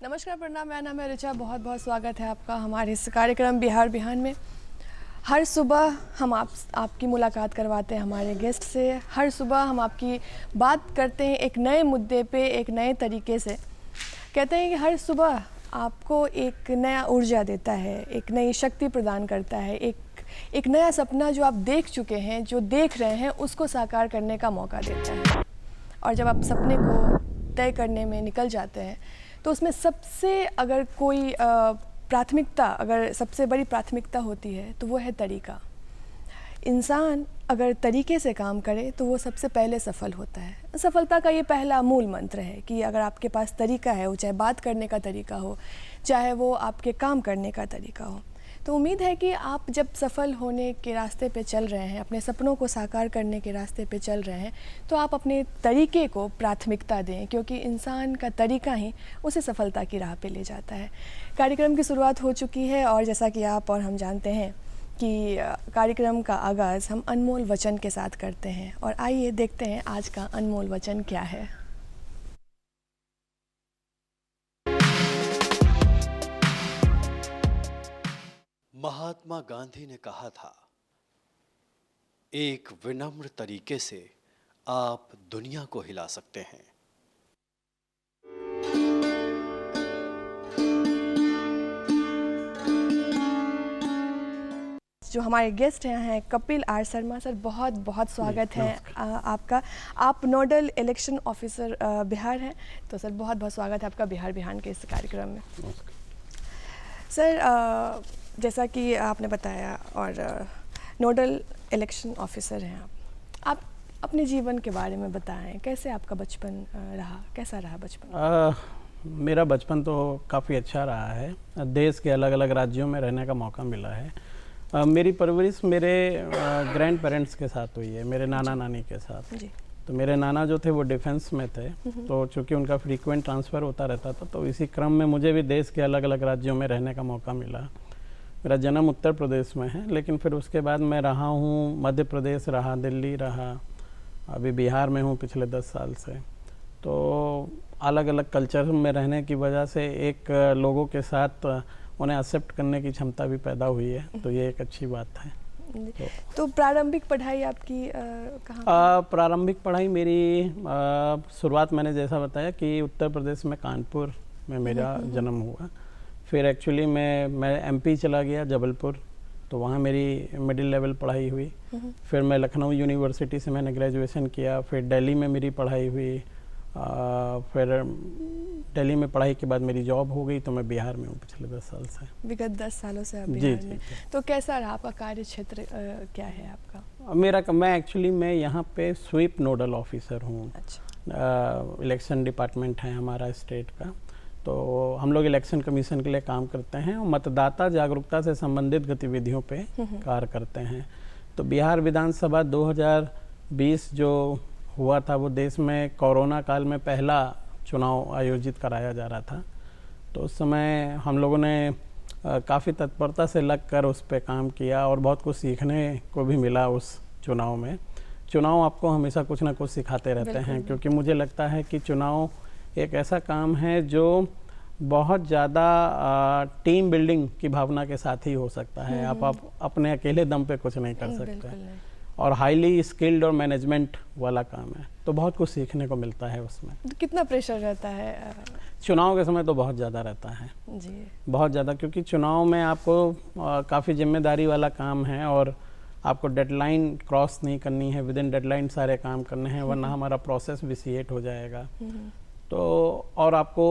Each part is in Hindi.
नमस्कार, प्रणाम। मेरा नाम है ऋचा। बहुत बहुत स्वागत है आपका हमारे इस कार्यक्रम बिहार बिहान में। हर सुबह हम आपकी मुलाकात करवाते हैं हमारे गेस्ट से। हर सुबह हम आपकी बात करते हैं एक नए मुद्दे पे, एक नए तरीके से। कहते हैं कि हर सुबह आपको एक नया ऊर्जा देता है, एक नई शक्ति प्रदान करता है, एक नया सपना जो आप देख चुके हैं, जो देख रहे हैं, उसको साकार करने का मौका देता है। और जब आप सपने को तय करने में निकल जाते हैं तो उसमें सबसे अगर कोई प्राथमिकता, अगर सबसे बड़ी प्राथमिकता होती है तो वो है तरीका। इंसान अगर तरीके से काम करे तो वो सबसे पहले सफल होता है। सफलता का ये पहला मूल मंत्र है कि अगर आपके पास तरीका है, वो चाहे बात करने का तरीका हो, चाहे वो आपके काम करने का तरीका हो। तो उम्मीद है कि आप जब सफल होने के रास्ते पे चल रहे हैं, अपने सपनों को साकार करने के रास्ते पे चल रहे हैं, तो आप अपने तरीके को प्राथमिकता दें, क्योंकि इंसान का तरीका ही उसे सफलता की राह पे ले जाता है। कार्यक्रम की शुरुआत हो चुकी है और जैसा कि आप और हम जानते हैं कि कार्यक्रम का आगाज़ हम अनमोल वचन के साथ करते हैं। और आइए देखते हैं आज का अनमोल वचन क्या है। महात्मा गांधी ने कहा था, एक विनम्र तरीके से आप दुनिया को हिला सकते हैं। जो हमारे गेस्ट हैं कपिल आर शर्मा सर। बहुत बहुत स्वागत है आपका। आप नोडल इलेक्शन ऑफिसर बिहार हैं। तो सर बहुत बहुत स्वागत है आपका बिहार बिहान के इस कार्यक्रम में। सर जैसा कि आपने बताया और नोडल इलेक्शन ऑफिसर हैं आप अपने जीवन के बारे में बताएं। कैसे आपका बचपन रहा, कैसा रहा बचपन? मेरा बचपन तो काफ़ी अच्छा रहा है। देश के अलग अलग राज्यों में रहने का मौका मिला है। मेरी परवरिश मेरे ग्रैंड पेरेंट्स के साथ हुई है, मेरे नाना नानी के साथ जी। तो मेरे नाना जो थे वो डिफेंस में थे, तो चूँकि उनका फ्रीक्वेंट ट्रांसफ़र होता रहता था, तो इसी क्रम में मुझे भी देश के अलग अलग राज्यों में रहने का मौका मिला। मेरा जन्म उत्तर प्रदेश में है, लेकिन फिर उसके बाद मैं रहा हूँ मध्य प्रदेश रहा, दिल्ली रहा, अभी बिहार में हूँ पिछले 10 साल से। तो अलग अलग कल्चर में रहने की वजह से एक लोगों के साथ उन्हें एक्सेप्ट करने की क्षमता भी पैदा हुई है, तो ये एक अच्छी बात है। तो प्रारंभिक पढ़ाई आपकी कहाँ? प्रारंभिक पढ़ाई मेरी शुरुआत मैंने जैसा बताया कि उत्तर प्रदेश में कानपुर में मेरा जन्म हुआ। फिर एक्चुअली मैं एमपी चला गया, जबलपुर, तो वहाँ मेरी मिडिल लेवल पढ़ाई हुई। फिर मैं लखनऊ यूनिवर्सिटी से मैंने ग्रेजुएशन किया। फिर दिल्ली में मेरी पढ़ाई हुई। फिर दिल्ली में पढ़ाई के बाद मेरी जॉब हो गई, तो मैं बिहार में हूँ पिछले 10 साल से। विगत 10 सालों से आप बिहार में। तो कैसा रहा आपका कार्य क्षेत्र, क्या है आपका? मैं यहाँ पे स्वीप नोडल ऑफिसर हूँ। अच्छा। इलेक्शन डिपार्टमेंट है हमारा स्टेट का, तो हम लोग इलेक्शन कमीशन के लिए काम करते हैं और मतदाता जागरूकता से संबंधित गतिविधियों पे कार्य करते हैं। तो बिहार विधानसभा 2020 जो हुआ था, वो देश में कोरोना काल में पहला चुनाव आयोजित कराया जा रहा था। तो उस समय हम लोगों ने काफ़ी तत्परता से लगकर उस पर काम किया और बहुत कुछ सीखने को भी मिला उस चुनाव में। चुनाव आपको हमेशा कुछ ना कुछ सिखाते रहते हैं, क्योंकि मुझे लगता है कि चुनाव एक ऐसा काम है जो बहुत ज़्यादा टीम बिल्डिंग की भावना के साथ ही हो सकता है। आप अपने अकेले दम पे कुछ नहीं कर सकते, और हाईली स्किल्ड और मैनेजमेंट वाला काम है, तो बहुत कुछ सीखने को मिलता है उसमें। कितना प्रेशर रहता है चुनाव के समय? तो बहुत ज़्यादा रहता है जी, बहुत ज़्यादा, क्योंकि चुनाव में आपको काफ़ी जिम्मेदारी वाला काम है और आपको डेडलाइन क्रॉस नहीं करनी है, विद इन डेडलाइन सारे काम करने हैं, वरना हमारा प्रोसेस विसिएट हो जाएगा। तो और आपको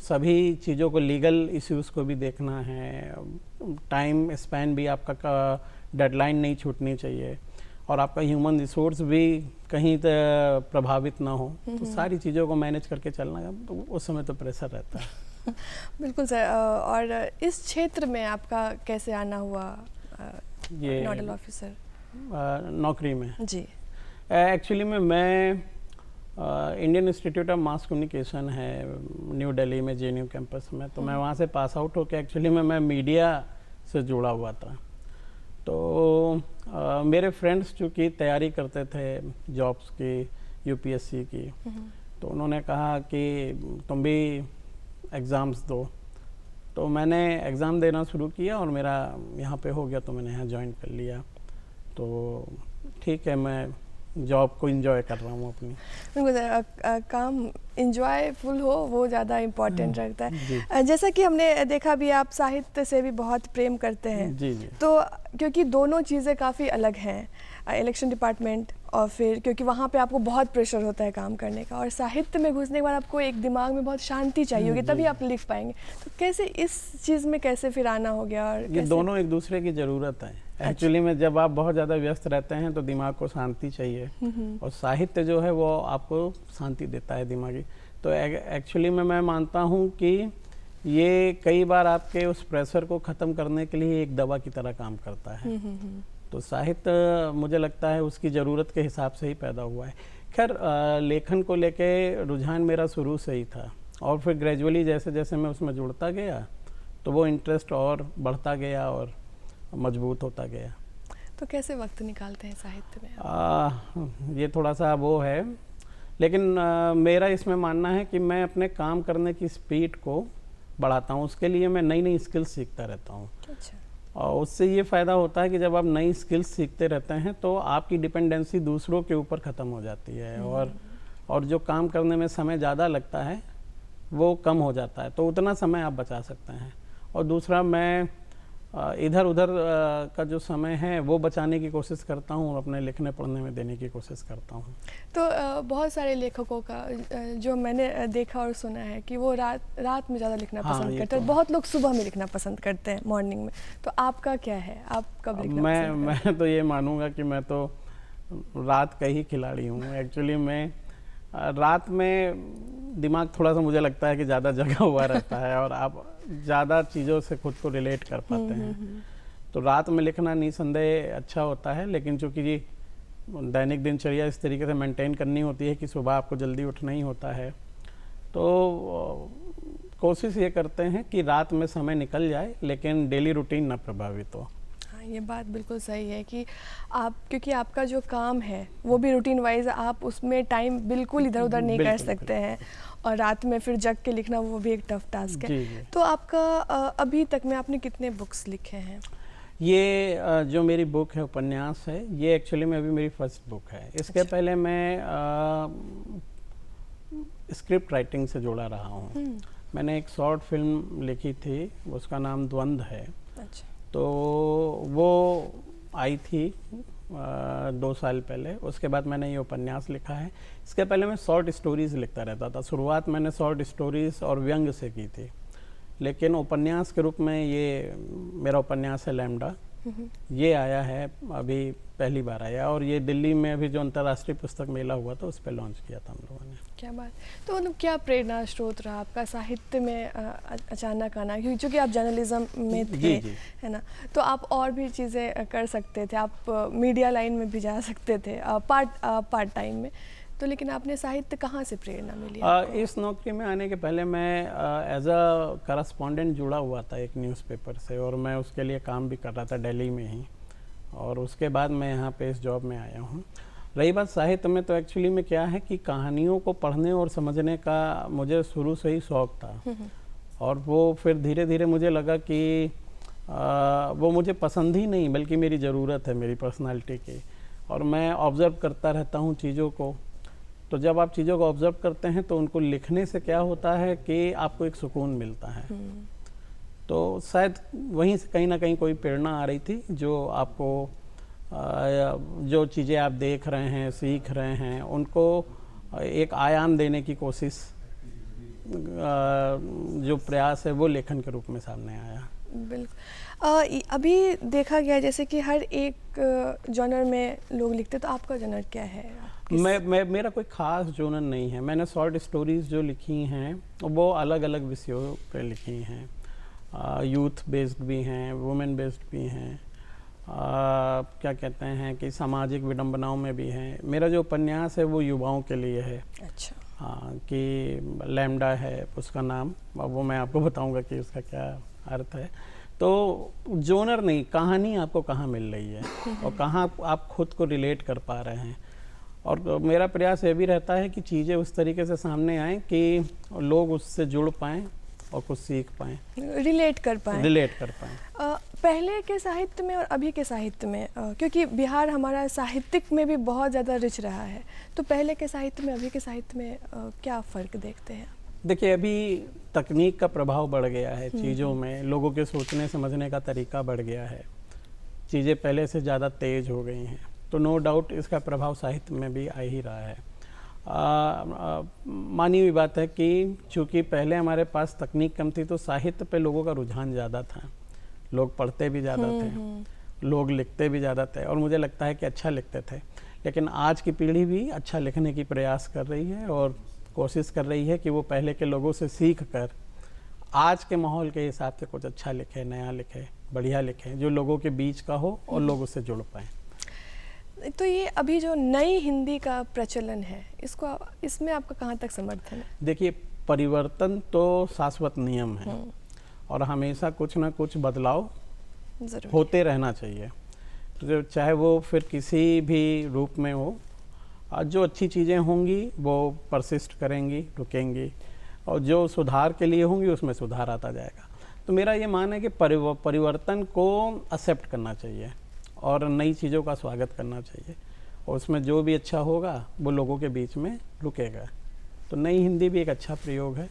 सभी चीज़ों को, लीगल इश्यूज़ को भी देखना है, टाइम स्पैन भी आपका, डेडलाइन नहीं छूटनी चाहिए, और आपका ह्यूमन रिसोर्स भी कहीं प्रभावित ना हो। तो सारी चीज़ों को मैनेज करके चलना, तो उस समय तो प्रेशर रहता है। बिल्कुल सर। और इस क्षेत्र में आपका कैसे आना हुआ ये नोडल ऑफिसर नौकरी में? जी, एक्चुअली मैं Indian institute of mass communication है न्यू दिल्ली में, JNU कैंपस में, तो मैं वहाँ से पास आउट होकर एक्चुअली मैं मीडिया से जुड़ा हुआ था। तो मेरे फ्रेंड्स चूँकि तैयारी करते थे जॉब्स की, UPSC की, तो उन्होंने कहा कि तुम भी एग्ज़ाम्स दो। तो मैंने एग्ज़ाम देना शुरू किया और मेरा यहाँ पे हो गया, तो मैंने यहाँ ज्वाइन कर लिया। तो ठीक है, मैं जॉब को एंजॉय कर रहा हूँ अपनी। बिल्कुल, काम इंजॉयफुल हो वो ज़्यादा इम्पोर्टेंट रखता जी। है। जैसा कि हमने देखा भी, आप साहित्य से भी बहुत प्रेम करते हैं। जी जी। तो क्योंकि दोनों चीज़ें काफ़ी अलग हैं, इलेक्शन डिपार्टमेंट और फिर क्योंकि वहाँ पे आपको बहुत प्रेशर होता है काम करने का, और साहित्य में घुसने के बाद आपको एक दिमाग में बहुत शांति चाहिए होगी, तभी आप लिख पाएंगे। तो कैसे इस चीज़ में कैसे फिर आना हो गया? और ये दोनों एक दूसरे की ज़रूरत है। एक्चुअली में जब आप बहुत ज़्यादा व्यस्त रहते हैं तो दिमाग को शांति चाहिए, और साहित्य जो है वो आपको शांति देता है दिमागी। तो एक्चुअली में मैं मानता हूँ कि ये कई बार आपके उस प्रेशर को ख़त्म करने के लिए एक दवा की तरह काम करता है। तो साहित्य मुझे लगता है उसकी ज़रूरत के हिसाब से ही पैदा हुआ है। खैर, लेखन को लेके रुझान मेरा शुरू से ही था, और फिर ग्रेजुअली जैसे जैसे मैं उसमें जुड़ता गया तो वो इंटरेस्ट और बढ़ता गया और मजबूत होता गया। तो कैसे वक्त निकालते हैं साहित्य में? ये थोड़ा सा वो है, लेकिन मेरा इसमें मानना है कि मैं अपने काम करने की स्पीड को बढ़ाता हूँ। उसके लिए मैं नई नई स्किल्स सीखता रहता हूँ। अच्छा। और उससे ये फ़ायदा होता है कि जब आप नई स्किल्स सीखते रहते हैं तो आपकी डिपेंडेंसी दूसरों के ऊपर ख़त्म हो जाती है, और जो काम करने में समय ज़्यादा लगता है वो कम हो जाता है, तो उतना समय आप बचा सकते हैं। और दूसरा, मैं इधर उधर का जो समय है वो बचाने की कोशिश करता हूँ और अपने लिखने पढ़ने में देने की कोशिश करता हूँ। तो बहुत सारे लेखकों का जो मैंने देखा और सुना है कि वो रात में ज़्यादा लिखना पसंद करते हैं। बहुत लोग सुबह में लिखना पसंद करते हैं, मॉर्निंग में। तो आपका क्या है, आप कब लिखना पसंद करते हैं? मैं तो ये मानूंगा कि मैं तो रात का ही खिलाड़ी हूँ। एक्चुअली मैं रात में दिमाग थोड़ा सा मुझे लगता है कि ज़्यादा जगा हुआ रहता है, और आप ज़्यादा चीज़ों से खुद को रिलेट कर पाते हैं। तो रात में लिखना निसंदेह अच्छा होता है, लेकिन चूँकि जी दैनिक दिनचर्या इस तरीके से मेंटेन करनी होती है कि सुबह आपको जल्दी उठना ही होता है, तो कोशिश ये करते हैं कि रात में समय निकल जाए लेकिन डेली रूटीन ना प्रभावित हो। ये बात बिल्कुल सही है कि आप, क्योंकि आपका जो काम है वो भी रूटीन वाइज, आप उसमें टाइम बिल्कुल इधर उधर नहीं कर सकते हैं, और रात में फिर जग के लिखना वो भी एक टफ टास्क है। तो आपका अभी तक में आपने कितने बुक्स लिखे हैं? ये जो मेरी बुक है, उपन्यास है, ये एक्चुअली में अभी मेरी फर्स्ट बुक है। इसके अच्छा। पहले मैं स्क्रिप्ट राइटिंग से जुड़ा रहा हूँ। मैंने एक शॉर्ट फिल्म लिखी थी, उसका नाम द्वंद्व है। अच्छा। तो वो आई थी 2 साल पहले। उसके बाद मैंने ये उपन्यास लिखा है। इसके पहले मैं शॉर्ट स्टोरीज़ लिखता रहता था। शुरुआत मैंने शॉर्ट स्टोरीज़ और व्यंग से की थी, लेकिन उपन्यास के रूप में ये मेरा उपन्यास है लैम्डा, ये आया है, अभी पहली बार आया, और ये दिल्ली में अभी जो अंतर्राष्ट्रीय पुस्तक मेला हुआ था उस पर लॉन्च किया था हम लोगों ने। क्या बात। तो मतलब क्या प्रेरणा स्रोत रहा आपका साहित्य में अचानक आना? क्योंकि चूँकि आप जर्नलिज्म में थे, जी। है ना, तो आप और भी चीज़ें कर सकते थे, आप मीडिया लाइन में भी जा सकते थे पार्ट टाइम में, तो लेकिन आपने साहित्य कहाँ से प्रेरणा मिली आपको? इस नौकरी में आने के पहले मैं एज अ करस्पॉन्डेंट जुड़ा हुआ था एक न्यूज़पेपर से, और मैं उसके लिए काम भी कर रहा था दिल्ली में ही, और उसके बाद मैं यहाँ पे इस जॉब में आया हूँ। रही बात साहित्य में, तो एक्चुअली में क्या है कि कहानियों को पढ़ने और समझने का मुझे शुरू से ही शौक़ था, और वो फिर धीरे धीरे मुझे लगा कि वो मुझे पसंद ही नहीं बल्कि मेरी ज़रूरत है मेरी पर्सनालिटी की, और मैं ऑब्ज़र्व करता रहता हूँ चीज़ों को। तो जब आप चीज़ों को ऑब्ज़र्व करते हैं तो उनको लिखने से क्या होता है कि आपको एक सुकून मिलता है। तो शायद वहीं से कहीं ना कहीं कोई प्रेरणा आ रही थी, जो आपको जो चीज़ें आप देख रहे हैं, सीख रहे हैं, उनको एक आयाम देने की कोशिश, जो प्रयास है वो लेखन के रूप में सामने आया। बिल्कुल। अभी देखा गया जैसे कि हर एक जॉनर में लोग लिखते, तो आपका जॉनर क्या है? मेरा कोई ख़ास जॉनर नहीं है। मैंने शॉर्ट स्टोरीज़ जो लिखी हैं वो अलग अलग विषयों पे लिखी हैं, यूथ बेस्ड भी हैं, वुमेन बेस्ड भी हैं, क्या कहते हैं कि सामाजिक विडंबनाओं में भी हैं। मेरा जो उपन्यास है वो युवाओं के लिए है। अच्छा। हाँ, कि लैम्डा है उसका नाम, अब वो मैं आपको बताऊंगा कि उसका क्या अर्थ है। तो जोनर नहीं, कहानी आपको कहाँ मिल रही है और कहाँ आप खुद को रिलेट कर पा रहे हैं। और मेरा प्रयास ये भी रहता है कि चीज़ें उस तरीके से सामने आएँ कि लोग उससे जुड़ पाएँ और कुछ सीख पाएँ, रिलेट कर पाएँ। पहले के साहित्य में और अभी के साहित्य में, क्योंकि बिहार हमारा साहित्यिक में भी बहुत ज़्यादा रिच रहा है, तो पहले के साहित्य में अभी के साहित्य में क्या फ़र्क देखते हैं? देखिए, अभी तकनीक का प्रभाव बढ़ गया है चीज़ों में, लोगों के सोचने समझने का तरीका बढ़ गया है, चीज़ें पहले से ज़्यादा तेज हो गई हैं, तो नो डाउट इसका प्रभाव साहित्य में भी आ ही रहा है। मानी हुई बात है कि चूँकि पहले हमारे पास तकनीक कम थी तो साहित्य पे लोगों का रुझान ज़्यादा था, लोग पढ़ते भी ज़्यादा थे, लोग लिखते भी ज़्यादा थे, और मुझे लगता है कि अच्छा लिखते थे। लेकिन आज की पीढ़ी भी अच्छा लिखने की प्रयास कर रही है और कोशिश कर रही है कि वो पहले के लोगों से सीख कर आज के माहौल के हिसाब से कुछ अच्छा लिखे, नया लिखे, बढ़िया लिखे, जो लोगों के बीच का हो और लोग उससे जुड़ पाएँ। तो ये अभी जो नई हिंदी का प्रचलन है, इसमें आपका कहाँ तक समर्थन है? देखिए, परिवर्तन तो शाश्वत नियम है और हमेशा कुछ ना कुछ बदलाव होते रहना चाहिए, तो चाहे वो फिर किसी भी रूप में हो। जो अच्छी चीज़ें होंगी वो परसिस्ट करेंगी, रुकेंगी, और जो सुधार के लिए होंगी उसमें सुधार आता जाएगा। तो मेरा ये मानना है कि परिवर्तन को एक्सेप्ट करना चाहिए और नई चीज़ों का स्वागत करना चाहिए, और उसमें जो भी अच्छा होगा वो लोगों के बीच में रुकेगा। तो नई हिंदी भी एक अच्छा प्रयोग है,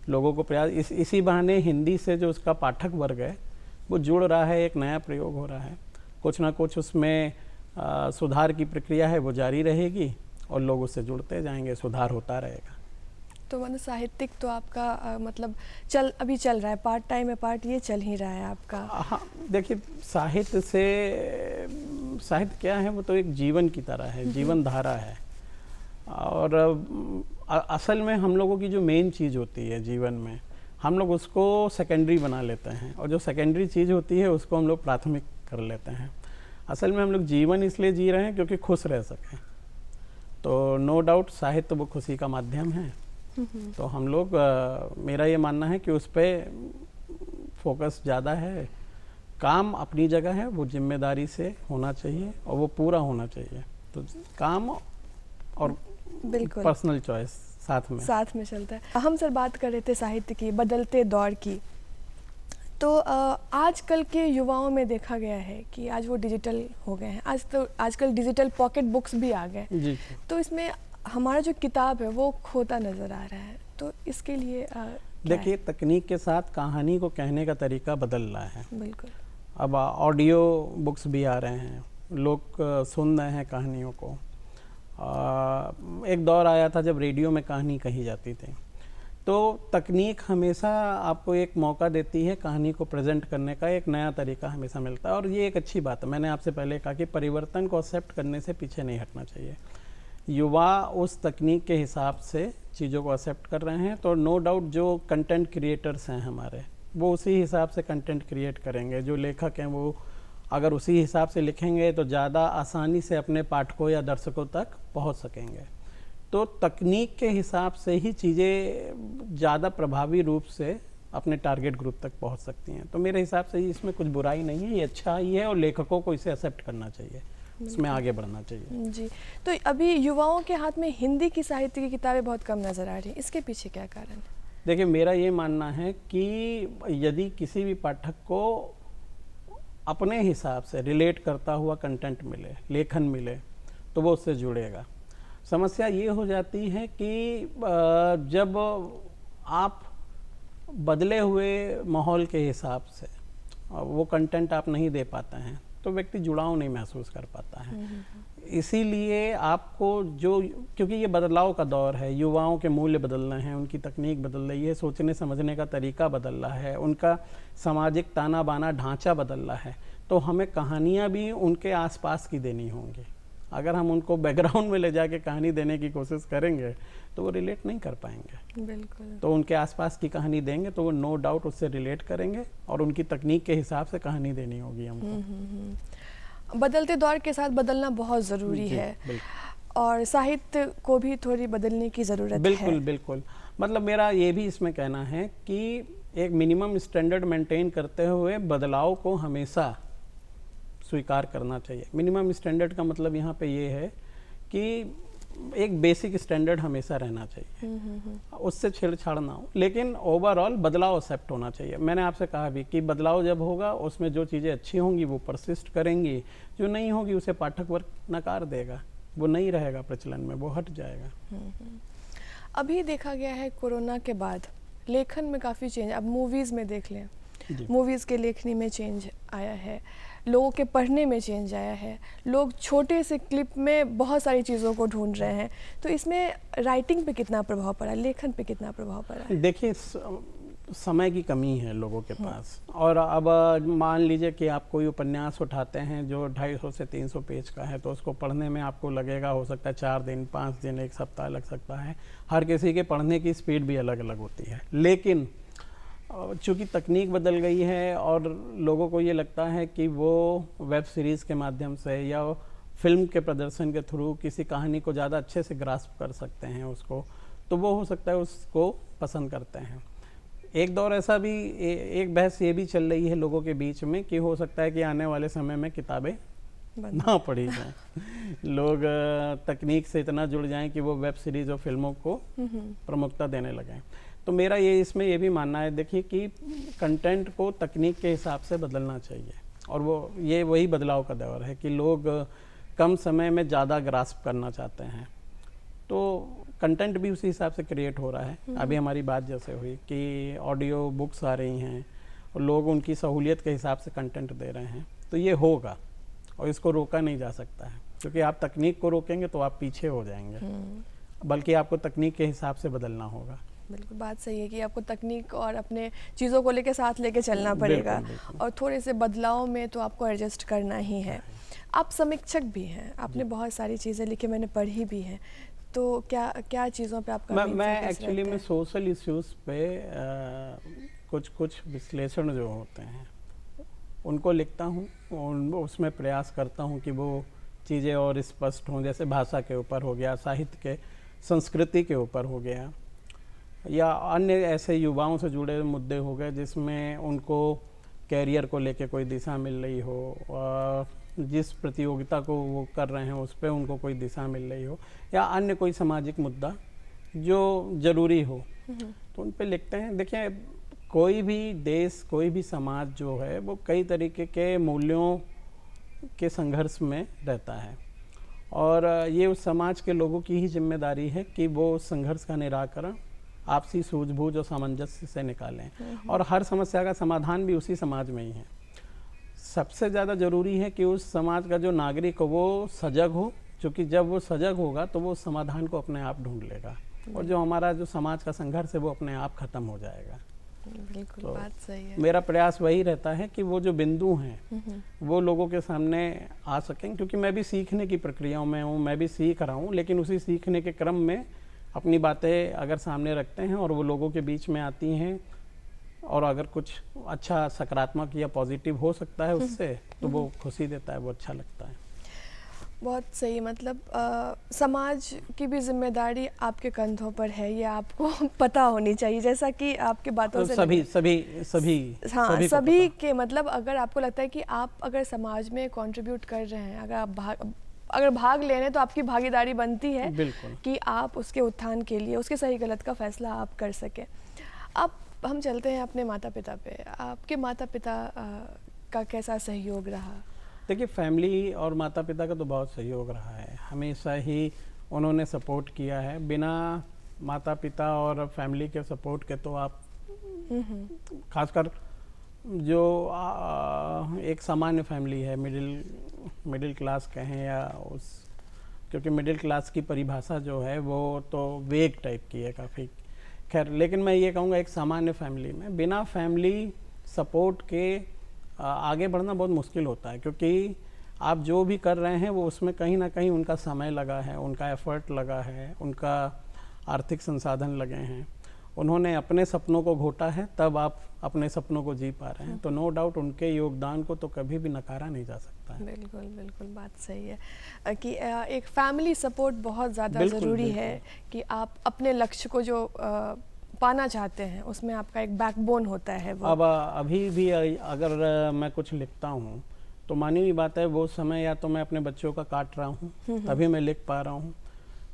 लोगों को प्रयास इसी बहाने हिंदी से जो उसका पाठक वर्ग है वो जुड़ रहा है, एक नया प्रयोग हो रहा है, कुछ ना कुछ उसमें सुधार की प्रक्रिया है वो जारी रहेगी और लोग उससे जुड़ते जाएंगे, सुधार होता रहेगा। तो मतलब साहित्यिक तो आपका मतलब अभी चल रहा है, पार्ट टाइम है, पार्ट ये चल ही रहा है आपका। हाँ, देखिए, साहित्य क्या है, वो तो एक जीवन की तरह है, जीवन धारा है, और असल में हम लोगों की जो मेन चीज़ होती है जीवन में, हम लोग उसको सेकेंडरी बना लेते हैं, और जो सेकेंडरी चीज़ होती है उसको हम लोग प्राथमिक कर लेते हैं। असल में हम लोग जीवन इसलिए जी रहे हैं क्योंकि खुश रह सकें, तो नो डाउट साहित्य वो खुशी का माध्यम है। तो हम लोग मेरा ये मानना है कि उस पर फोकस ज़्यादा है, काम अपनी जगह है, वो जिम्मेदारी से होना चाहिए और वो पूरा होना चाहिए, तो काम और बिल्कुल पर्सनल चॉइस साथ में चलता है। हम सर बात कर रहे थे साहित्य की, बदलते दौर की, तो आजकल के युवाओं में देखा गया है कि आज वो डिजिटल हो गए हैं, आजकल डिजिटल पॉकेट बुक्स भी आ गए, तो इसमें हमारा जो किताब है वो खोता नज़र आ रहा है, तो इसके लिए देखिए, तकनीक के साथ कहानी को कहने का तरीका बदल रहा है। बिल्कुल, अब ऑडियो बुक्स भी आ रहे हैं, लोग सुन रहे हैं कहानियों को। एक दौर आया था जब रेडियो में कहानी कही जाती थी, तो तकनीक हमेशा आपको एक मौका देती है कहानी को प्रेजेंट करने का, एक नया तरीका हमेशा मिलता है, और ये एक अच्छी बात है। मैंने आपसे पहले कहा कि परिवर्तन को एक्सेप्ट करने से पीछे नहीं हटना चाहिए। युवा उस तकनीक के हिसाब से चीज़ों को एक्सेप्ट कर रहे हैं, तो नो डाउट जो कंटेंट क्रिएटर्स हैं हमारे, वो उसी हिसाब से कंटेंट क्रिएट करेंगे। जो लेखक हैं वो अगर उसी हिसाब से लिखेंगे तो ज़्यादा आसानी से अपने पाठकों या दर्शकों तक पहुंच सकेंगे। तो तकनीक के हिसाब से ही चीज़ें ज़्यादा प्रभावी रूप से अपने टारगेट ग्रुप तक पहुंच सकती हैं। तो मेरे हिसाब से इसमें कुछ बुराई नहीं है, ये अच्छा ही है, और लेखकों को इसे एक्सेप्ट करना चाहिए, इसमें आगे बढ़ना चाहिए। जी, तो अभी युवाओं के हाथ में हिंदी की साहित्य की किताबें बहुत कम नज़र आ रही हैं, इसके पीछे क्या कारण है? देखिए, मेरा ये मानना है कि यदि किसी भी पाठक को अपने हिसाब से रिलेट करता हुआ कंटेंट मिले, लेखन मिले, तो वो उससे जुड़ेगा। समस्या ये हो जाती है कि जब आप बदले हुए माहौल के हिसाब से वो कंटेंट आप नहीं दे पाते हैं तो व्यक्ति जुड़ाव नहीं महसूस कर पाता है। इसीलिए आपको क्योंकि ये बदलाव का दौर है, युवाओं के मूल्य बदल रहे हैं, उनकी तकनीक बदल रही है, सोचने समझने का तरीका बदल रहा है, उनका सामाजिक ताना बाना ढांचा बदल रहा है, तो हमें कहानियाँ भी उनके आसपास की देनी होंगी। अगर हम उनको बैकग्राउंड में ले जाके कहानी देने की कोशिश करेंगे तो वो रिलेट नहीं कर पाएंगे। बिल्कुल। तो उनके आसपास की कहानी देंगे तो वो नो डाउट उससे रिलेट करेंगे, और उनकी तकनीक के हिसाब से कहानी देनी होगी हमको। बदलते दौर के साथ बदलना बहुत ज़रूरी है, और साहित्य को भी थोड़ी बदलने की ज़रूरत है। बिल्कुल। मतलब मेरा ये भी इसमें कहना है कि एक मिनिमम स्टैंडर्ड मेंटेन करते हुए बदलाव को हमेशा स्वीकार करना चाहिए। मिनिमम स्टैंडर्ड का मतलब यहाँ पे ये है कि एक बेसिक स्टैंडर्ड हमेशा रहना चाहिए, उससे छेड़छाड़ ना हो, लेकिन ओवरऑल बदलाव एक्सेप्ट होना चाहिए। मैंने आपसे कहा भी कि बदलाव जब होगा उसमें जो चीज़ें अच्छी होंगी वो परसिस्ट करेंगी, जो नहीं होगी उसे पाठक वर्ग नकार देगा, वो नहीं रहेगा प्रचलन में, वो हट जाएगा। अभी देखा गया है कोरोना के बाद लेखन में काफ़ी चेंज, अब मूवीज़ में देख लें, मूवीज़ के लेखनी में चेंज आया है, लोगों के पढ़ने में चेंज आया है, लोग छोटे से क्लिप में बहुत सारी चीज़ों को ढूंढ रहे हैं। तो इसमें राइटिंग पे कितना प्रभाव पड़ा, लेखन पे कितना प्रभाव पड़ा? देखिए, समय की कमी है लोगों के पास, और अब मान लीजिए कि आप कोई उपन्यास उठाते हैं जो 250 से 300 पेज का है, तो उसको पढ़ने में आपको लगेगा, हो सकता है 4 दिन, 5 दिन, 1 सप्ताह लग सकता है। हर किसी के पढ़ने की स्पीड भी अलग अलग होती है, लेकिन चूँकि तकनीक बदल गई है और लोगों को ये लगता है कि वो वेब सीरीज़ के माध्यम से या फिल्म के प्रदर्शन के थ्रू किसी कहानी को ज़्यादा अच्छे से ग्रास्प कर सकते हैं उसको, तो वो हो सकता है उसको पसंद करते हैं। एक दौर ऐसा भी, एक बहस ये भी चल रही है लोगों के बीच में कि हो सकता है कि आने वाले समय में किताबें ना पढ़ी जाएं, लोग तकनीक से इतना जुड़ जाएं कि वो वेब सीरीज़ और फिल्मों को प्रमुखता देने लगें। तो मेरा ये इसमें ये भी मानना है, देखिए, कि कंटेंट को तकनीक के हिसाब से बदलना चाहिए, और वो ये वही बदलाव का दौर है कि लोग कम समय में ज़्यादा ग्रास्प करना चाहते हैं, तो कंटेंट भी उसी हिसाब से क्रिएट हो रहा है। अभी हमारी बात जैसे हुई कि ऑडियो बुक्स आ रही हैं और लोग उनकी सहूलियत के हिसाब से कंटेंट दे रहे हैं, तो ये होगा और इसको रोका नहीं जा सकता है, क्योंकि आप तकनीक को रोकेंगे तो आप पीछे हो जाएंगे, बल्कि आपको तकनीक के हिसाब से बदलना होगा। बिल्कुल बात सही है कि आपको तकनीक और अपने चीज़ों को लेके साथ लेके चलना पड़ेगा, और थोड़े से बदलाव में तो आपको एडजस्ट करना ही है। आप समीक्षक भी हैं, आपने बहुत सारी चीज़ें लिखी, मैंने पढ़ी भी हैं, तो क्या क्या चीज़ों पे आपका मैं एक्चुअली में सोशल इश्यूज़ पे कुछ विश्लेषण जो होते हैं उनको लिखता हूँ, उसमें प्रयास करता हूँ कि वो चीज़ें और स्पष्ट हों, जैसे भाषा के ऊपर हो गया, साहित्य के, संस्कृति के ऊपर हो गया, या अन्य ऐसे युवाओं से जुड़े मुद्दे हो गए जिसमें उनको कैरियर को लेके कोई दिशा मिल रही हो, जिस प्रतियोगिता को वो कर रहे हैं उस पर उनको कोई दिशा मिल रही हो, या अन्य कोई सामाजिक मुद्दा जो ज़रूरी हो, तो उन पे लिखते हैं। देखिए, कोई भी देश, कोई भी समाज जो है वो कई तरीके के मूल्यों के संघर्ष में रहता है, और ये उस समाज के लोगों की ही जिम्मेदारी है कि वो उस संघर्ष का निराकरण आपसी सूझबूझ और सामंजस्य से निकालें, और हर समस्या का समाधान भी उसी समाज में ही है। सबसे ज़्यादा ज़रूरी है कि उस समाज का जो नागरिक हो वो सजग हो, क्योंकि जब वो सजग होगा तो वो समाधान को अपने आप ढूंढ लेगा, और जो हमारा जो समाज का संघर्ष है वो अपने आप ख़त्म हो जाएगा। बिल्कुल, तो बात सही है। मेरा प्रयास वही रहता है कि वो जो बिंदु हैं वो लोगों के सामने आ सकें, क्योंकि मैं भी सीखने की प्रक्रियाओं में हूँ, मैं भी सीख रहा हूँ, लेकिन उसी सीखने के क्रम में अपनी बातें अगर सामने रखते हैं और वो लोगों के बीच में आती हैं, और अगर कुछ अच्छा सकारात्मक या पॉजिटिव हो सकता है उससे, तो वो खुशी देता है, वो अच्छा लगता है। बहुत सही, मतलब समाज की भी जिम्मेदारी आपके कंधों पर है, ये आपको पता होनी चाहिए, जैसा कि आपके बातों से सभी के, मतलब अगर आपको लगता है कि आप अगर समाज में कंट्रीब्यूट कर रहे हैं, अगर भाग ले रहे हैं, तो आपकी भागीदारी बनती है कि आप उसके उत्थान के लिए उसके सही गलत का फैसला आप कर सकें। अब हम चलते हैं अपने माता पिता पे। आपके माता पिता का कैसा सहयोग रहा? देखिए, फैमिली और माता पिता का तो बहुत सहयोग रहा है, हमेशा ही उन्होंने सपोर्ट किया है। बिना माता पिता और फैमिली के सपोर्ट के तो आप, खासकर जो एक सामान्य फैमिली है, मिडिल क्लास कहें या उस, क्योंकि मिडिल क्लास की परिभाषा जो है वो तो वेग टाइप की है काफ़ी, खैर, लेकिन मैं ये कहूँगा एक सामान्य फैमिली में बिना फैमिली सपोर्ट के आगे बढ़ना बहुत मुश्किल होता है, क्योंकि आप जो भी कर रहे हैं वो उसमें कहीं ना कहीं उनका समय लगा है, उनका एफर्ट लगा है, उनका आर्थिक संसाधन लगे हैं, उन्होंने अपने सपनों को घोटा है, तब आप अपने सपनों को जी पा रहे हैं। तो नो डाउट उनके योगदान को तो कभी भी नकारा नहीं जा सकता है। बिल्कुल बिल्कुल, बात सही है कि एक फैमिली सपोर्ट बहुत ज़्यादा ज़रूरी है कि आप अपने लक्ष्य को जो पाना चाहते हैं उसमें आपका एक बैकबोन होता है वो। अब अभी भी अगर मैं कुछ लिखता हूँ तो मानी हुई बात है, वो समय या तो मैं अपने बच्चों का काट रहा हूँ तभी मैं लिख पा रहा हूँ,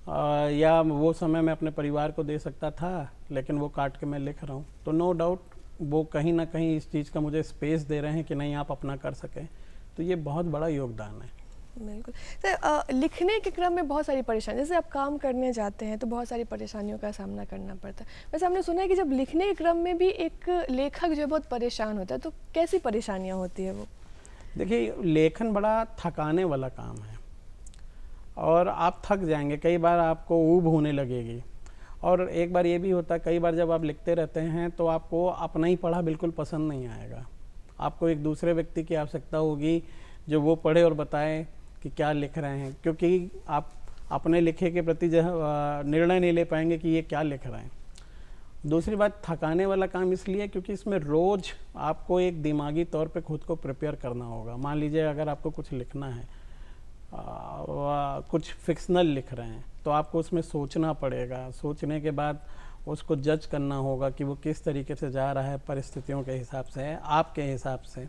या वो समय मैं अपने परिवार को दे सकता था, लेकिन वो काट के मैं लिख रहा हूँ। तो नो डाउट वो कहीं ना कहीं इस चीज़ का मुझे स्पेस दे रहे हैं कि नहीं आप अपना कर सकें। तो ये बहुत बड़ा योगदान है। बिल्कुल सर। लिखने के क्रम में बहुत सारी परेशानी, जैसे आप काम करने जाते हैं तो बहुत सारी परेशानियों का सामना करना पड़ता है। वैसे हमने सुना है कि जब लिखने के क्रम में भी एक लेखक जो है बहुत परेशान होता है, तो कैसी परेशानियाँ होती है वो? देखिए, लेखन बड़ा थकाने वाला काम है और आप थक जाएंगे, कई बार आपको ऊब होने लगेगी। और एक बार ये भी होता है, कई बार जब आप लिखते रहते हैं तो आपको अपना ही पढ़ा बिल्कुल पसंद नहीं आएगा। आपको एक दूसरे व्यक्ति की आवश्यकता होगी जो वो पढ़े और बताए कि क्या लिख रहे हैं, क्योंकि आप अपने लिखे के प्रति जो निर्णय नहीं ले पाएंगे कि ये क्या लिख रहे हैं। दूसरी बात, थकाने वाला काम इसलिए क्योंकि इसमें रोज़ आपको एक दिमागी तौर पे खुद को प्रिपेयर करना होगा। मान लीजिए अगर आपको कुछ लिखना है, कुछ फिक्शनल लिख रहे हैं, तो आपको उसमें सोचना पड़ेगा। सोचने के बाद उसको जज करना होगा कि वो किस तरीके से जा रहा है, परिस्थितियों के हिसाब से, आपके हिसाब से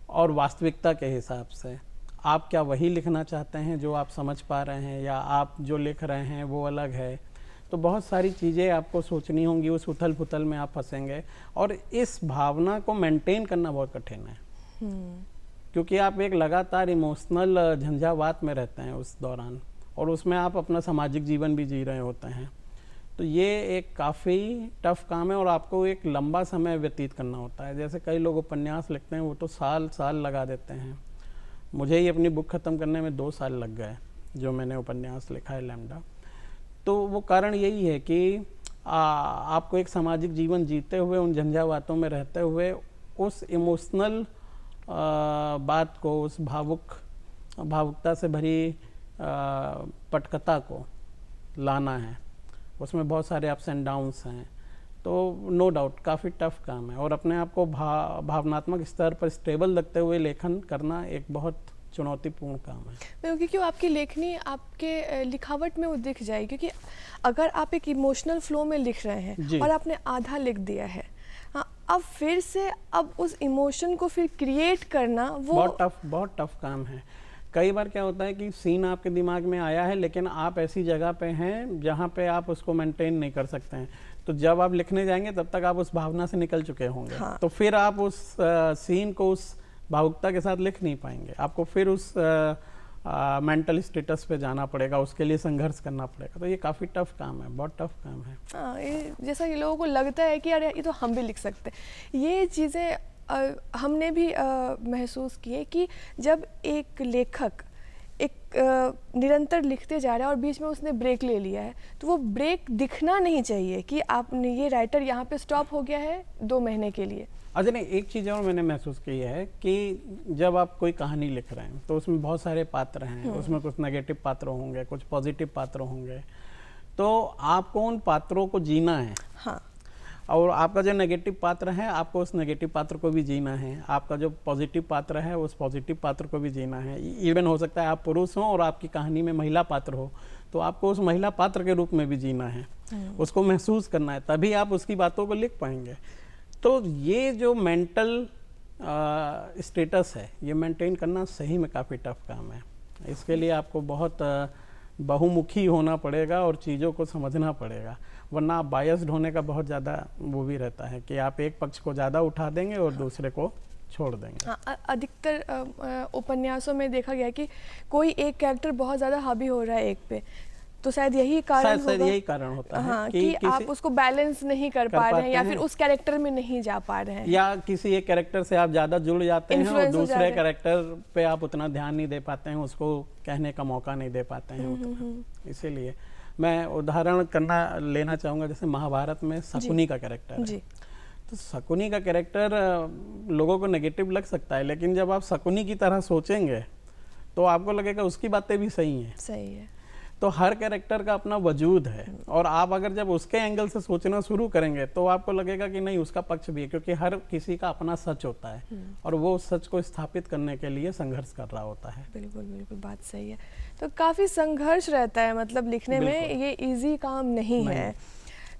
और वास्तविकता के हिसाब से। आप क्या वही लिखना चाहते हैं जो आप समझ पा रहे हैं, या आप जो लिख रहे हैं वो अलग है। तो बहुत सारी चीज़ें आपको सोचनी होंगी, उस उथल पुथल में आप फंसेंगे और इस भावना को मेंटेन करना बहुत कठिन है। क्योंकि आप एक लगातार इमोशनल झंझावात में रहते हैं उस दौरान, और उसमें आप अपना सामाजिक जीवन भी जी रहे होते हैं। तो ये एक काफ़ी टफ काम है और आपको एक लंबा समय व्यतीत करना होता है। जैसे कई लोग उपन्यास लिखते हैं, वो तो साल साल लगा देते हैं। मुझे ही अपनी बुक ख़त्म करने में 2 साल लग गए, जो मैंने उपन्यास लिखा है लैम्डा। तो वो कारण यही है कि आपको एक सामाजिक जीवन जीते हुए, उन झंझावातों में रहते हुए, उस इमोशनल बात को, उस भावुकता से भरी पटकथा को लाना है। उसमें बहुत सारे अप्स एंड डाउन्स हैं। तो नो डाउट काफ़ी टफ काम है और अपने आप को भावनात्मक स्तर पर स्टेबल रखते हुए लेखन करना एक बहुत चुनौतीपूर्ण काम है। क्योंकि आपकी लेखनी आपके लिखावट में वो दिख जाएगी, क्योंकि अगर आप एक इमोशनल फ्लो में लिख रहे हैं और आपने आधा लिख दिया है, हाँ, अब फिर से अब उस इमोशन को फिर क्रिएट करना वो बहुत टफ काम है। कई बार क्या होता है कि सीन आपके दिमाग में आया है, लेकिन आप ऐसी जगह पे हैं जहाँ पे आप उसको मेंटेन नहीं कर सकते हैं। तो जब आप लिखने जाएंगे तब तक आप उस भावना से निकल चुके होंगे। हाँ। तो फिर आप उस सीन को उस भावुकता के साथ लिख नहीं पाएंगे। आपको फिर उस मेंटल स्टेटस पे जाना पड़ेगा, उसके लिए संघर्ष करना पड़ेगा। तो ये काफ़ी टफ काम है, बहुत टफ काम है। हाँ, ये जैसा कि लोगों को लगता है कि यार ये तो हम भी लिख सकते हैं, ये चीज़ें हमने भी महसूस किए कि जब एक लेखक निरंतर लिखते जा रहा है और बीच में उसने ब्रेक ले लिया है, तो वो ब्रेक दिखना नहीं चाहिए कि आपने ये राइटर यहाँ पे स्टॉप हो गया है 2 महीने के लिए। अच्छा, नहीं, एक चीज़ और मैंने महसूस की है कि जब आप कोई कहानी लिख रहे हैं तो उसमें बहुत सारे पात्र हैं, उसमें कुछ नेगेटिव पात्र होंगे, कुछ पॉजिटिव पात्र होंगे। तो आपको उन पात्रों को जीना है। हाँ। और आपका जो नेगेटिव पात्र है, आपको उस नेगेटिव पात्र को भी जीना है। आपका जो पॉजिटिव पात्र है, उस पॉजिटिव पात्र को भी जीना है। इवन हो सकता है आप पुरुष हों और आपकी कहानी में महिला पात्र हो, तो आपको उस महिला पात्र के रूप में भी जीना है, उसको महसूस करना है, तभी आप उसकी बातों को लिख पाएंगे। तो ये जो मेंटल स्टेटस है, ये मेंटेन करना सही में काफ़ी टफ काम है। इसके लिए आपको बहुत बहुमुखी होना पड़ेगा और चीज़ों को समझना पड़ेगा, वरना आप बायस्ड होने का बहुत ज़्यादा वो भी रहता है कि आप एक पक्ष को ज़्यादा उठा देंगे और दूसरे को छोड़ देंगे। हाँ, अधिकतर उपन्यासों में देखा गया कि कोई एक कैरेक्टर बहुत ज़्यादा हावी हो रहा है एक पे, तो शायद यही कारण होता है। हाँ, कि आप उसको बैलेंस नहीं कर पा रहे हैं या फिर उस कैरेक्टर में नहीं जा पा रहे हैं, या किसी एक कैरेक्टर से आप ज़्यादा जुड़ जाते हैं और दूसरे कैरेक्टर पे आप उतना ध्यान नहीं दे पाते हैं, उसको कहने का मौका नहीं दे पाते हैं। इसीलिए मैं उदाहरण लेना चाहूँगा, जैसे महाभारत में शकुनी का कैरेक्टर है। तो शकुनी का कैरेक्टर लोगों को नेगेटिव लग सकता है, लेकिन जब आप शकुनी की तरह सोचेंगे तो आपको लगेगा उसकी बातें भी सही है। तो हर कैरेक्टर का अपना वजूद है, और आप अगर जब उसके एंगल से सोचना शुरू करेंगे तो आपको लगेगा कि नहीं, उसका पक्ष भी है, क्योंकि हर किसी का अपना सच होता है और वो उस सच को स्थापित करने के लिए संघर्ष कर रहा होता है। बिल्कुल बिल्कुल, बात सही है। तो काफ़ी संघर्ष रहता है, मतलब लिखने में ये इजी काम नहीं है।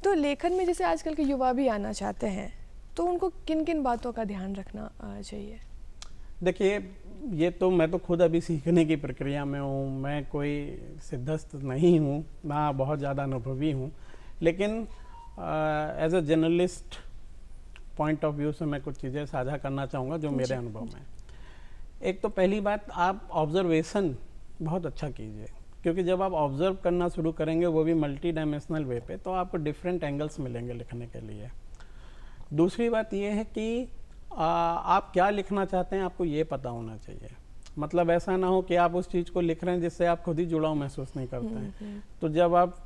तो लेखन में जैसे आजकल के युवा भी आना चाहते हैं, तो उनको किन किन बातों का ध्यान रखना चाहिए? देखिए, ये तो मैं तो खुद अभी सीखने की प्रक्रिया में हूँ, मैं कोई सिद्धस्त नहीं हूँ, ना बहुत ज़्यादा अनुभवी हूँ, लेकिन as a journalist point of view से मैं कुछ चीज़ें साझा करना चाहूँगा जो मेरे अनुभव में। एक तो पहली बात, आप ऑब्जर्वेशन बहुत अच्छा कीजिए, क्योंकि जब आप ऑब्जर्व करना शुरू करेंगे, वो भी मल्टी डायमेंशनल वे पे, तो आपको डिफरेंट एंगल्स मिलेंगे लिखने के लिए। दूसरी बात ये है कि आप क्या लिखना चाहते हैं आपको ये पता होना चाहिए। मतलब ऐसा ना हो कि आप उस चीज़ को लिख रहे हैं जिससे आप खुद ही जुड़ाव महसूस नहीं करते हैं। तो जब आप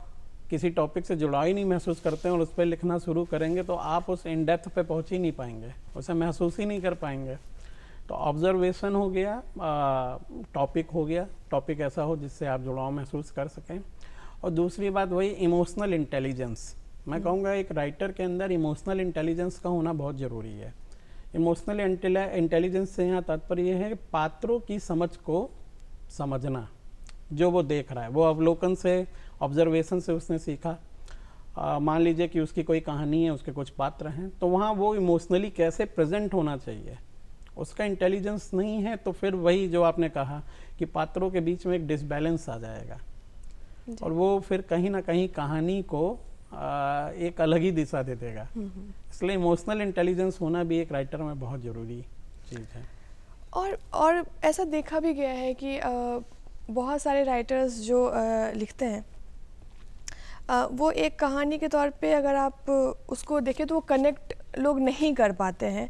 किसी टॉपिक से जुड़ाव ही नहीं महसूस करते हैं और उस पर लिखना शुरू करेंगे, तो आप उस इन डेप्थ पे पहुँच ही नहीं पाएंगे, उसे महसूस ही नहीं कर पाएंगे। तो ऑब्जर्वेशन हो गया, टॉपिक हो गया, टॉपिक ऐसा हो जिससे आप जुड़ाव महसूस कर सकें। और दूसरी बात वही इमोशनल इंटेलिजेंस, मैं कहूँगा एक राइटर के अंदर इमोशनल इंटेलिजेंस का होना बहुत ज़रूरी है। इमोशनल इंटेलिजेंस से यहाँ तात्पर्य है कि पात्रों की समझ को समझना, जो वो देख रहा है, वो अवलोकन से, ऑब्जर्वेशन से उसने सीखा। मान लीजिए कि उसकी कोई कहानी है, उसके कुछ पात्र हैं, तो वहाँ वो इमोशनली कैसे प्रेजेंट होना चाहिए, उसका इंटेलिजेंस नहीं है, तो फिर वही जो आपने कहा कि पात्रों के बीच में एक डिसबैलेंस आ जाएगा और वो फिर कहीं ना कहीं कहानी को एक अलग ही दिशा दे देगा। इसलिए इमोशनल इंटेलिजेंस होना भी एक राइटर में बहुत ज़रूरी चीज़ है। और ऐसा देखा भी गया है कि बहुत सारे राइटर्स जो लिखते हैं, वो एक कहानी के तौर पे अगर आप उसको देखें तो वो कनेक्ट लोग नहीं कर पाते हैं।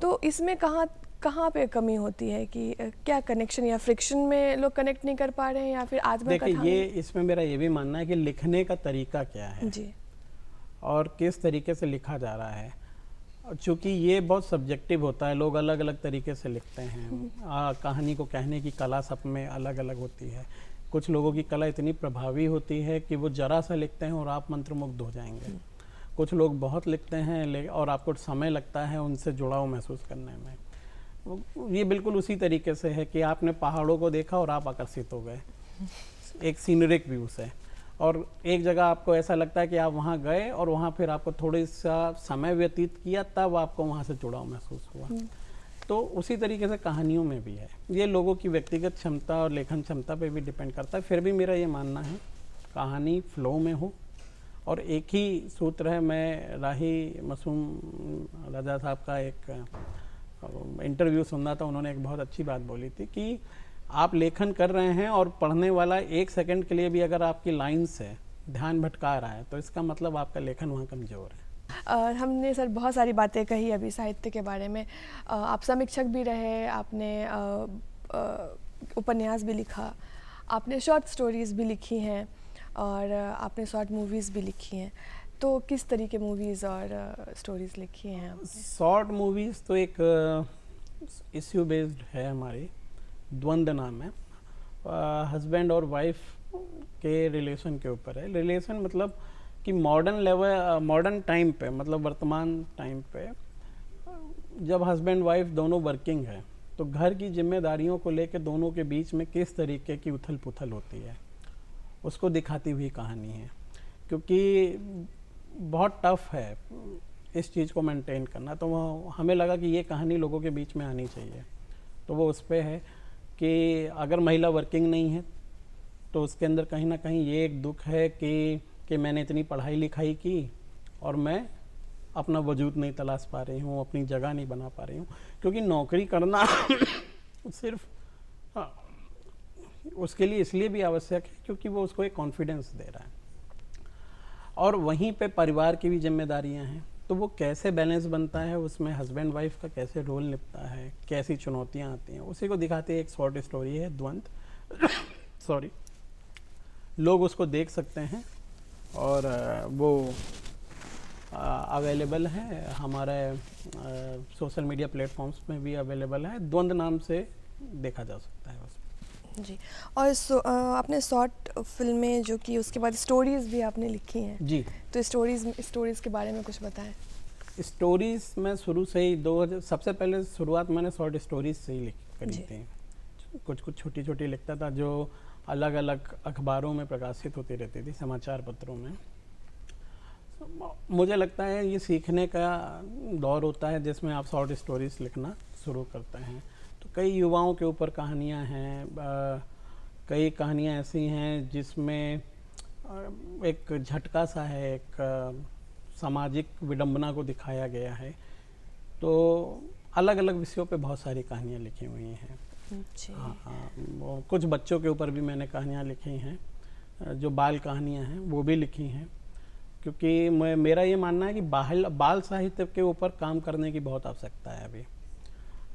तो इसमें कहाँ पे कमी होती है कि क्या कनेक्शन या फ्रिक्शन में लोग कनेक्ट नहीं कर पा रहे हैं, या फिर आत्मकथा? देखिए, ये इसमें मेरा ये भी मानना है कि लिखने का तरीका क्या है जी, और किस तरीके से लिखा जा रहा है। चूँकि ये बहुत सब्जेक्टिव होता है, लोग अलग अलग तरीके से लिखते हैं। कहानी को कहने की कला सब में अलग अलग होती है। कुछ लोगों की कला इतनी प्रभावी होती है कि वो जरा सा लिखते हैं और आप मंत्रमुग्ध हो जाएंगे। कुछ लोग बहुत लिखते हैं और आपको समय लगता है उनसे जुड़ाव महसूस करने में। ये बिल्कुल उसी तरीके से है कि आपने पहाड़ों को देखा और आप आकर्षित हो गए एक सीनरिक व्यू से, और एक जगह आपको ऐसा लगता है कि आप वहाँ गए और वहाँ फिर आपको थोड़ी सा समय व्यतीत किया, तब आपको वहाँ से जुड़ाव महसूस हुआ। तो उसी तरीके से कहानियों में भी है। ये लोगों की व्यक्तिगत क्षमता और लेखन क्षमता पे भी डिपेंड करता है। फिर भी मेरा ये मानना है कहानी फ्लो में हो। और एक ही सूत्र है, मैं राही मासूम रजा साहब का एक इंटरव्यू सुन रहा था, उन्होंने एक बहुत अच्छी बात बोली थी कि आप लेखन कर रहे हैं और पढ़ने वाला एक सेकंड के लिए भी अगर आपकी लाइन से ध्यान भटका रहा है, तो इसका मतलब आपका लेखन वहाँ कमज़ोर है। हमने सर बहुत सारी बातें कही अभी साहित्य के बारे में। आप समीक्षक भी रहे, आपने उपन्यास भी लिखा, आपने शॉर्ट स्टोरीज़ भी लिखी हैं और आपने शॉर्ट मूवीज़ भी लिखी हैं। तो किस तरीके मूवीज़ और स्टोरीज़ लिखी हैं आपने? शॉर्ट मूवीज़ तो एक इश्यू बेस्ड है हमारी, द्वंद नाम है। हस्बैंड और वाइफ के रिलेशन के ऊपर है। रिलेशन मतलब कि मॉडर्न लेवल, मॉडर्न टाइम पे, मतलब वर्तमान टाइम पे जब हस्बैंड वाइफ दोनों वर्किंग है, तो घर की जिम्मेदारियों को लेकर दोनों के बीच में किस तरीके की उथल पुथल होती है, उसको दिखाती हुई कहानी है। क्योंकि बहुत टफ है इस चीज़ को मेंटेन करना, तो वो हमें लगा कि ये कहानी लोगों के बीच में आनी चाहिए। तो वो उस पर है कि अगर महिला वर्किंग नहीं है तो उसके अंदर कहीं ना कहीं ये एक दुख है कि मैंने इतनी पढ़ाई लिखाई की और मैं अपना वजूद नहीं तलाश पा रही हूँ, अपनी जगह नहीं बना पा रही हूँ। क्योंकि नौकरी करना सिर्फ उसके लिए इसलिए भी आवश्यक है क्योंकि वो उसको एक कॉन्फिडेंस दे रहा है, और वहीं पे परिवार की भी जिम्मेदारियां हैं। तो वो कैसे बैलेंस बनता है, उसमें हस्बैंड वाइफ का कैसे रोल निभता है, कैसी चुनौतियां आती हैं, उसी को दिखाते एक शॉर्ट स्टोरी है द्वंद। सॉरी, लोग उसको देख सकते हैं और वो अवेलेबल है हमारे सोशल मीडिया प्लेटफॉर्म्स में भी अवेलेबल है। द्वंद नाम से देखा जा सकता है उसमें। जी, और आपने शॉर्ट फिल्में जो कि उसके बाद स्टोरीज़ भी आपने लिखी हैं जी। तो स्टोरीज़ के बारे में कुछ बताएं। स्टोरीज़ मैं शुरू से ही सबसे पहले शुरुआत मैंने शॉर्ट स्टोरीज से ही करी थी। कुछ छोटी छोटी लिखता था जो अलग अलग अखबारों में प्रकाशित होती रहती थी, समाचार पत्रों में। मुझे लगता है ये सीखने का दौर होता है जिसमें आप शॉर्ट स्टोरीज लिखना शुरू करते हैं। तो कई युवाओं के ऊपर कहानियाँ हैं, कई कहानियाँ ऐसी हैं जिसमें एक झटका सा है, एक सामाजिक विडंबना को दिखाया गया है। तो अलग अलग विषयों पे बहुत सारी कहानियाँ लिखी हुई हैं। हाँ हाँ, कुछ बच्चों के ऊपर भी मैंने कहानियाँ लिखी हैं, जो बाल कहानियाँ हैं वो भी लिखी हैं, क्योंकि मेरा ये मानना है कि बाल साहित्य के ऊपर काम करने की बहुत आवश्यकता है अभी।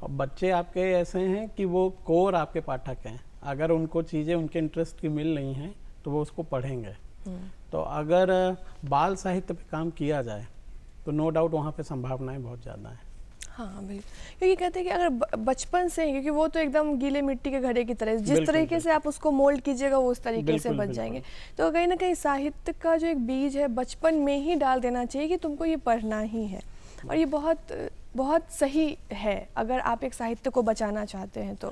और बच्चे आपके ऐसे हैं कि वो कोर आपके पाठक हैं, अगर उनको चीज़ें उनके इंटरेस्ट की मिल रही हैं तो वो उसको पढ़ेंगे। तो अगर बाल साहित्य पे काम किया जाए तो नो डाउट वहाँ पे संभावनाएं बहुत ज़्यादा हैं। हाँ बिल्कुल, क्योंकि कहते हैं कि अगर बचपन से, क्योंकि वो तो एकदम गीले मिट्टी के घड़े की तरह, जिस तरीके से आप उसको मोल्ड कीजिएगा वो उस तरीके से बच जाएंगे। तो कहीं ना कहीं साहित्य का जो एक बीज है बचपन में ही डाल देना चाहिए कि तुमको ये पढ़ना ही है, और ये बहुत बहुत सही है अगर आप एक साहित्य को बचाना चाहते हैं तो।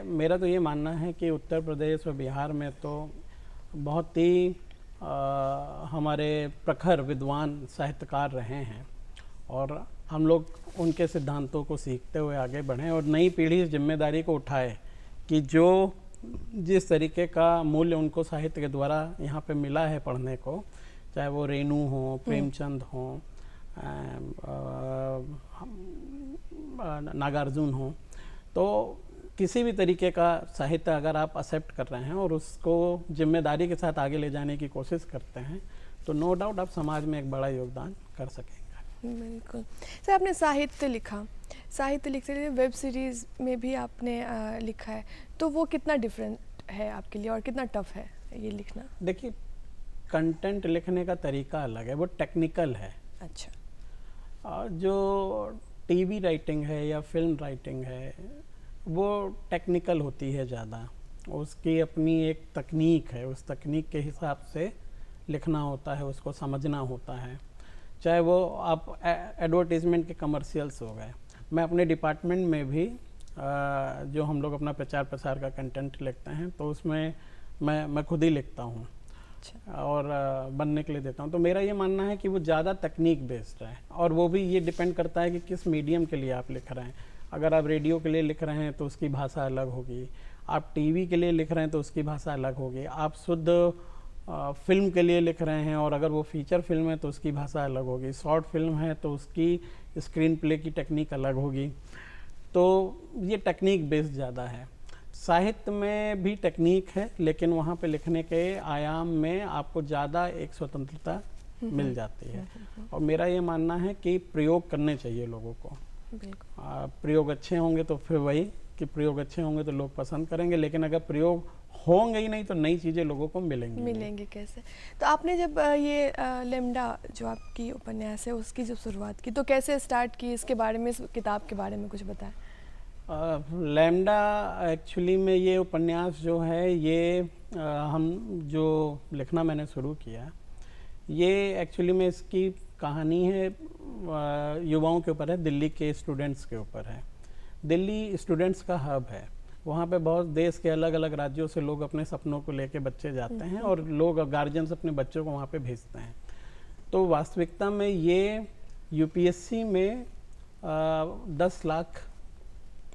मेरा तो ये मानना है कि उत्तर प्रदेश और बिहार में तो बहुत ही हमारे प्रखर विद्वान साहित्यकार रहे हैं, और हम लोग उनके सिद्धांतों को सीखते हुए आगे बढ़ें और नई पीढ़ी इस जिम्मेदारी को उठाए कि जो जिस तरीके का मूल्य उनको साहित्य के द्वारा यहाँ पे मिला है पढ़ने को, चाहे वो रेणु हो, प्रेमचंद हो, नागार्जुन हो, तो किसी भी तरीके का साहित्य अगर आप एक्सेप्ट कर रहे हैं और उसको जिम्मेदारी के साथ आगे ले जाने की कोशिश करते हैं तो नो डाउट आप समाज में एक बड़ा योगदान कर सकेंगे। बिल्कुल सर, आपने साहित्य लिखा, साहित्य लिखते लिए वेब सीरीज़ में भी आपने लिखा है, तो वो कितना डिफरेंट है आपके लिए और कितना टफ है ये लिखना? देखिए, कंटेंट लिखने का तरीका अलग है, वो टेक्निकल है। अच्छा। और जो टीवी राइटिंग है या फिल्म राइटिंग है वो टेक्निकल होती है ज़्यादा, उसकी अपनी एक तकनीक है, उस तकनीक के हिसाब से लिखना होता है, उसको समझना होता है। चाहे वो आप एडवर्टीज़मेंट के कमर्शियल्स हो गए, मैं अपने डिपार्टमेंट में भी जो हम लोग अपना प्रचार प्रसार का कंटेंट लिखते हैं तो उसमें मैं खुद ही लिखता हूँ और बनने के लिए देता हूँ। तो मेरा ये मानना है कि वो ज़्यादा तकनीक बेस्ड है, और वो भी ये डिपेंड करता है कि किस मीडियम के लिए आप लिख रहे हैं। अगर आप रेडियो के लिए लिख रहे हैं तो उसकी भाषा अलग होगी, आप टीवी के लिए लिख रहे हैं तो उसकी भाषा अलग होगी, आप शुद्ध फिल्म के लिए लिख रहे हैं और अगर वो फीचर फिल्म है तो उसकी भाषा अलग होगी, शॉर्ट फिल्म है तो उसकी स्क्रीन प्ले की टेक्निक अलग होगी। तो ये टेक्निक बेस्ड ज़्यादा है। साहित्य में भी टेक्निक है, लेकिन वहाँ पे लिखने के आयाम में आपको ज़्यादा एक स्वतंत्रता मिल जाती है। और मेरा ये मानना है कि प्रयोग करने चाहिए लोगों को। प्रयोग अच्छे होंगे तो फिर वही कि प्रयोग अच्छे होंगे तो लोग पसंद करेंगे, लेकिन अगर प्रयोग होंगे ही नहीं तो नई चीज़ें लोगों को मिलेंगी कैसे? तो आपने जब ये लेमडा जो आपकी उपन्यास है उसकी जब शुरुआत की तो कैसे स्टार्ट की, इसके बारे में, इस किताब के बारे में कुछ बताएं। लेमडा एक्चुअली में ये उपन्यास जो है ये हम जो लिखना मैंने शुरू किया, ये एक्चुअली में इसकी कहानी है युवाओं के ऊपर है, दिल्ली के स्टूडेंट्स के ऊपर है। दिल्ली स्टूडेंट्स का हब है, वहाँ पे बहुत देश के अलग अलग राज्यों से लोग अपने सपनों को लेके बच्चे जाते हैं और लोग गार्जियंस अपने बच्चों को वहाँ पे भेजते हैं। तो वास्तविकता में ये यूपीएससी में 10 लाख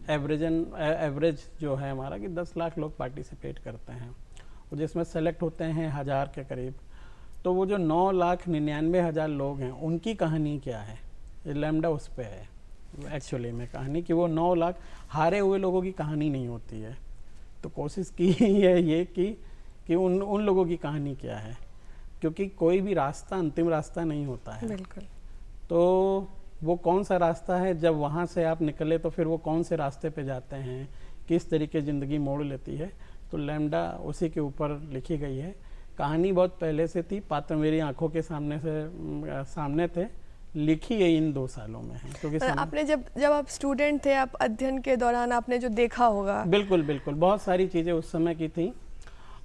एवरेज जो है हमारा कि 10 लाख लोग पार्टिसिपेट करते हैं, और जिसमें सेलेक्ट होते हैं 1000 के करीब। तो वो जो 9,99,000 लोग हैं उनकी कहानी क्या है, लेमडा उस पे है एक्चुअली में कहानी कि वो 9 लाख हारे हुए लोगों की कहानी नहीं होती है। तो कोशिश की है ये कि उन लोगों की कहानी क्या है, क्योंकि कोई भी रास्ता अंतिम रास्ता नहीं होता है। बिल्कुल। तो वो कौन सा रास्ता है, जब वहाँ से आप निकले तो फिर वो कौन से रास्ते पे जाते हैं, किस तरीके ज़िंदगी मोड़ लेती है। तो लेमडा उसी के ऊपर लिखी गई है। कहानी बहुत पहले से थी, पात्र मेरी आंखों के सामने थे, लिखी है इन 2 सालों में है। क्योंकि आपने जब आप स्टूडेंट थे, आप अध्ययन के दौरान आपने जो देखा होगा। बिल्कुल बिल्कुल, बहुत सारी चीज़ें उस समय की थी।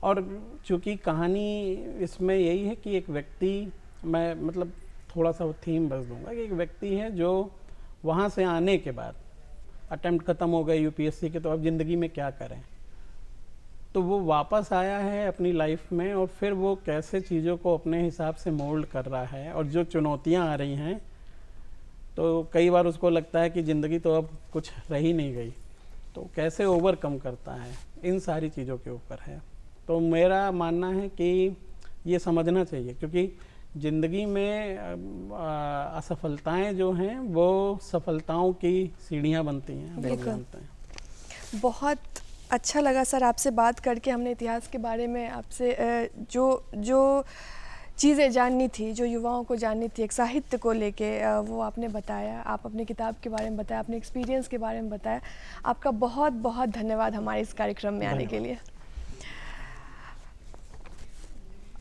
और चूँकि कहानी इसमें यही है कि एक व्यक्ति, मैं मतलब थोड़ा सा वो थीम बस दूंगा कि एक व्यक्ति है जो वहाँ से आने के बाद अटेम्प्ट ख़त्म हो गए यूपीएससी के, तो अब ज़िंदगी में क्या करें। तो वो वापस आया है अपनी लाइफ में और फिर वो कैसे चीज़ों को अपने हिसाब से मोल्ड कर रहा है, और जो चुनौतियाँ आ रही हैं तो कई बार उसको लगता है कि ज़िंदगी तो अब कुछ रही नहीं गई, तो कैसे ओवरकम करता है, इन सारी चीज़ों के ऊपर है। तो मेरा मानना है कि ये समझना चाहिए, क्योंकि ज़िंदगी में असफलताएं जो हैं वो सफलताओं की सीढ़ियां बनती हैं, हम लोग जानते हैं। बहुत अच्छा लगा सर आपसे बात करके। हमने इतिहास के बारे में आपसे जो चीज़ें जाननी थी, जो युवाओं को जाननी थी एक साहित्य को लेके, वो आपने बताया। आप अपने किताब के बारे में बताया, अपने एक्सपीरियंस के बारे में बताया। आपका बहुत बहुत धन्यवाद हमारे इस कार्यक्रम में आने के लिए।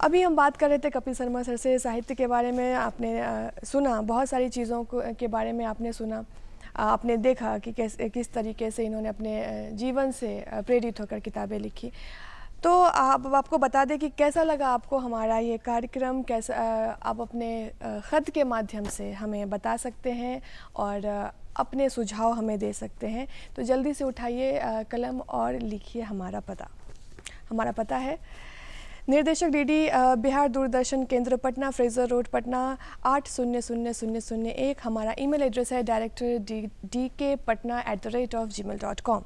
अभी हम बात कर रहे थे कपिल शर्मा सर से साहित्य के बारे में। आपने सुना बहुत सारी चीज़ों के बारे में आपने सुना, आपने देखा कि किस तरीके से इन्होंने अपने जीवन से प्रेरित होकर किताबें लिखी। तो आपको बता दें कि कैसा लगा आपको हमारा ये कार्यक्रम। कैसा आप अपने ख़त के माध्यम से हमें बता सकते हैं और अपने सुझाव हमें दे सकते हैं। तो जल्दी से उठाइए कलम और लिखिए हमारा पता। हमारा पता है निर्देशक डीडी बिहार दूरदर्शन केंद्र पटना, फ्रेजर रोड पटना 800001। हमारा ईमेल एड्रेस है director.dkpatna@gmail.com।